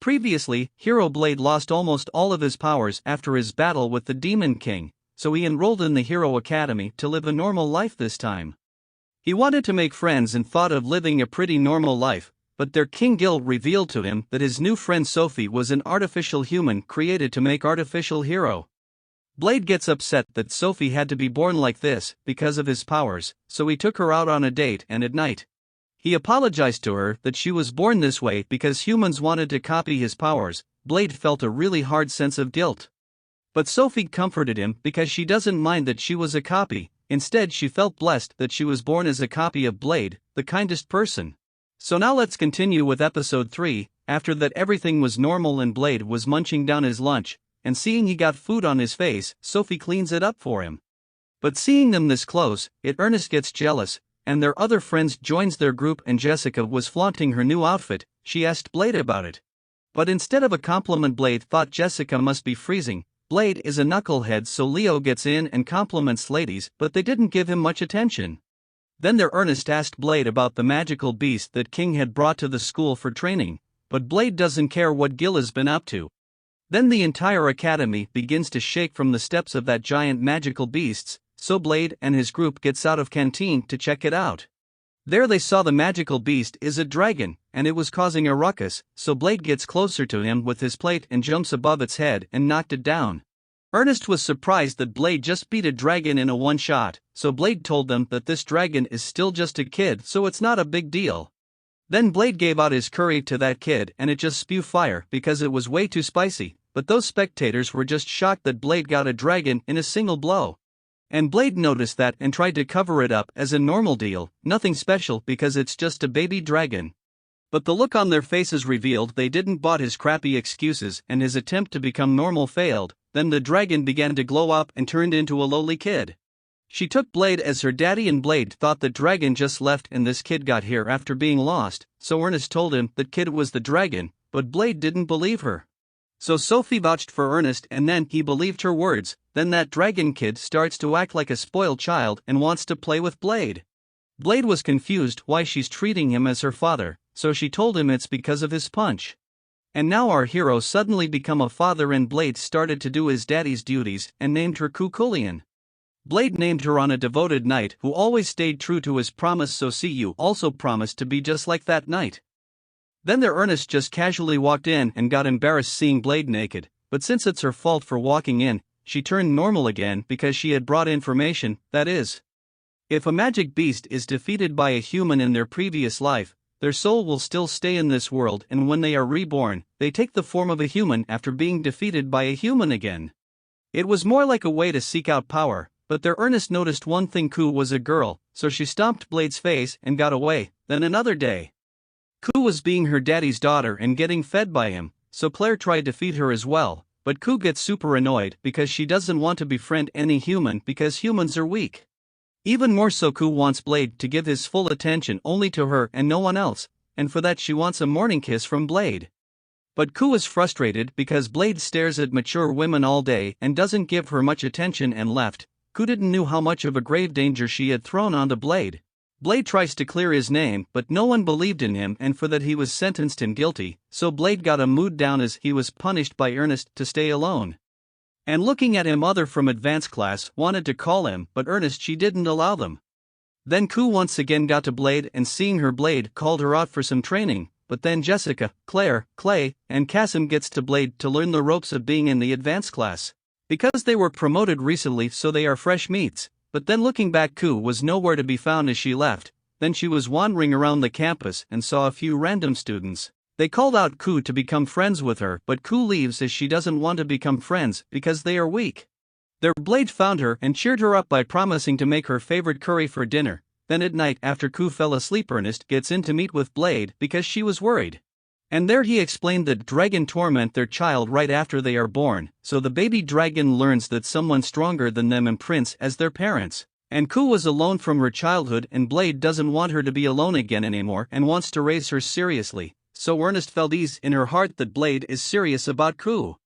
Previously, Hero Blade lost almost all of his powers after his battle with the Demon King, so he enrolled in the Hero Academy to live a normal life this time. He wanted to make friends and thought of living a pretty normal life, but their King Gil revealed to him that his new friend Sophie was an artificial human created to make artificial hero. Blade gets upset that Sophie had to be born like this because of his powers, so he took her out on a date and at night. He apologized to her that she was born this way because humans wanted to copy his powers. Blade felt a really hard sense of guilt. But Sophie comforted him because she doesn't mind that she was a copy, instead she felt blessed that she was born as a copy of Blade, the kindest person. So now let's continue with episode 3, after that everything was normal and Blade was munching down his lunch, and seeing he got food on his face, Sophie cleans it up for him. But seeing them this close, Ernest gets jealous, and their other friends joins their group and Jessica was flaunting her new outfit. She asked Blade about it. But instead of a compliment, Blade thought Jessica must be freezing. Blade is a knucklehead, so Leo gets in and compliments ladies, but they didn't give him much attention. Then Ernest asked Blade about the magical beast that King had brought to the school for training, but Blade doesn't care what Gil has been up to. Then the entire academy begins to shake from the steps of that giant magical beasts, so Blade and his group gets out of canteen to check it out. There they saw the magical beast is a dragon, and it was causing a ruckus, so Blade gets closer to him with his plate and jumps above its head and knocked it down. Ernest was surprised that Blade just beat a dragon in a one-shot, so Blade told them that this dragon is still just a kid, so it's not a big deal. Then Blade gave out his curry to that kid and it just spewed fire because it was way too spicy, but those spectators were just shocked that Blade got a dragon in a single blow. And Blade noticed that and tried to cover it up as a normal deal, nothing special because it's just a baby dragon. But the look on their faces revealed they didn't bought his crappy excuses and his attempt to become normal failed. Then the dragon began to glow up and turned into a lowly kid. She took Blade as her daddy and Blade thought the dragon just left and this kid got here after being lost, so Ernest told him that kid was the dragon, but Blade didn't believe her. So Sophie vouched for Ernest and then he believed her words. Then that dragon kid starts to act like a spoiled child and wants to play with Blade. Blade was confused why she's treating him as her father, so she told him it's because of his punch. And now our hero suddenly become a father and Blade started to do his daddy's duties and named her Cuchulainn. Blade named her on a devoted knight who always stayed true to his promise, so Cu also promised to be just like that knight. Then Ernest just casually walked in and got embarrassed seeing Blade naked, but since it's her fault for walking in, she turned normal again because she had brought information, that is, if a magic beast is defeated by a human in their previous life, their soul will still stay in this world, and when they are reborn, they take the form of a human after being defeated by a human again. It was more like a way to seek out power, but Ernest noticed one thing: Ku was a girl, so she stomped Blade's face and got away. Then another day, Ku was being her daddy's daughter and getting fed by him, so Claire tried to feed her as well, but Ku gets super annoyed because she doesn't want to befriend any human because humans are weak. Even more so, Ku wants Blade to give his full attention only to her and no one else, and for that she wants a morning kiss from Blade. But Ku is frustrated because Blade stares at mature women all day and doesn't give her much attention and left. Ku didn't know how much of a grave danger she had thrown onto Blade. Blade tries to clear his name, but no one believed in him, and for that he was sentenced and guilty, so Blade got a mood down as he was punished by Ernest to stay alone. And looking at him, other from advanced class wanted to call him, but Ernest she didn't allow them. Then Ku once again got to Blade, and seeing her, Blade called her out for some training, but then Jessica, Claire, Clay, and Cassim gets to Blade to learn the ropes of being in the advanced class. Because they were promoted recently, so they are fresh meats. But then looking back, Ku was nowhere to be found as she left. Then she was wandering around the campus and saw a few random students. They called out Ku to become friends with her, but Ku leaves as she doesn't want to become friends because they are weak. Their Blade found her and cheered her up by promising to make her favorite curry for dinner. Then at night, after Ku fell asleep, Ernest gets in to meet with Blade because she was worried. And there he explained that dragon torment their child right after they are born, so the baby dragon learns that someone stronger than them imprints as their parents. And Ku was alone from her childhood, and Blade doesn't want her to be alone again anymore and wants to raise her seriously, so Ernest felt ease in her heart that Blade is serious about Ku.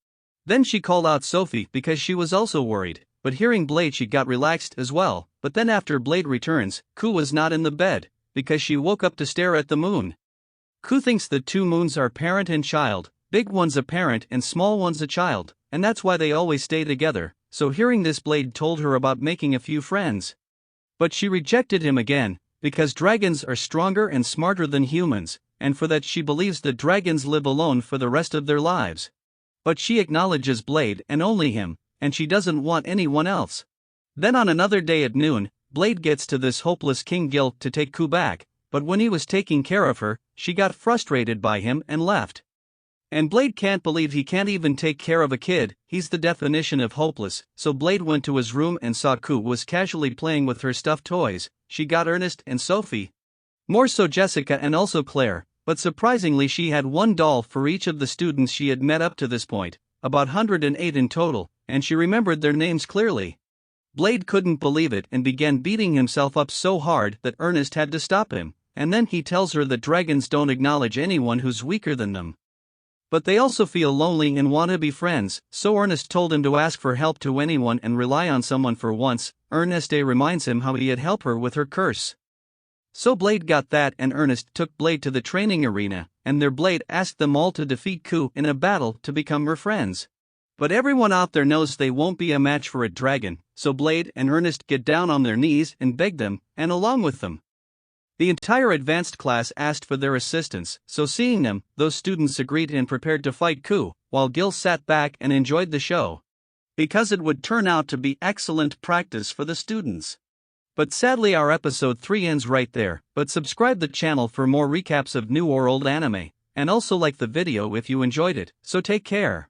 Then she called out Sophie because she was also worried, but hearing Blade she got relaxed as well. But then after Blade returns, Ku was not in the bed, because she woke up to stare at the moon. Ku thinks the two moons are parent and child, Big one's a parent and small one's a child, and that's why they always stay together. So hearing this, Blade told her about making a few friends. But she rejected him again, because dragons are stronger and smarter than humans, and for that she believes that dragons live alone for the rest of their lives. But she acknowledges Blade and only him, and she doesn't want anyone else. Then on another day at noon, Blade gets to this hopeless King Gil to take Ku back, but when he was taking care of her, she got frustrated by him and left. And Blade can't believe he can't even take care of a kid. He's the definition of hopeless. So Blade went to his room and saw Ku was casually playing with her stuffed toys. She got Ernest and Sophie. More so Jessica and also Claire, but surprisingly she had one doll for each of the students she had met up to this point, about 108 in total, and she remembered their names clearly. Blade couldn't believe it and began beating himself up so hard that Ernest had to stop him, and then he tells her that dragons don't acknowledge anyone who's weaker than them. But they also feel lonely and want to be friends, so Ernest told him to ask for help to anyone and rely on someone for once. Ernest reminds him how he had helped her with her curse. So Blade got that, and Ernest took Blade to the training arena, and there Blade asked them all to defeat Ku in a battle to become her friends. But everyone out there knows they won't be a match for a dragon, so Blade and Ernest get down on their knees and beg them, and along with them. The entire advanced class asked for their assistance, so seeing them, those students agreed and prepared to fight Ku, while Gil sat back and enjoyed the show. Because it would turn out to be excellent practice for the students. But sadly our episode 3 ends right there, but subscribe the channel for more recaps of new or old anime, and also like the video if you enjoyed it, so take care.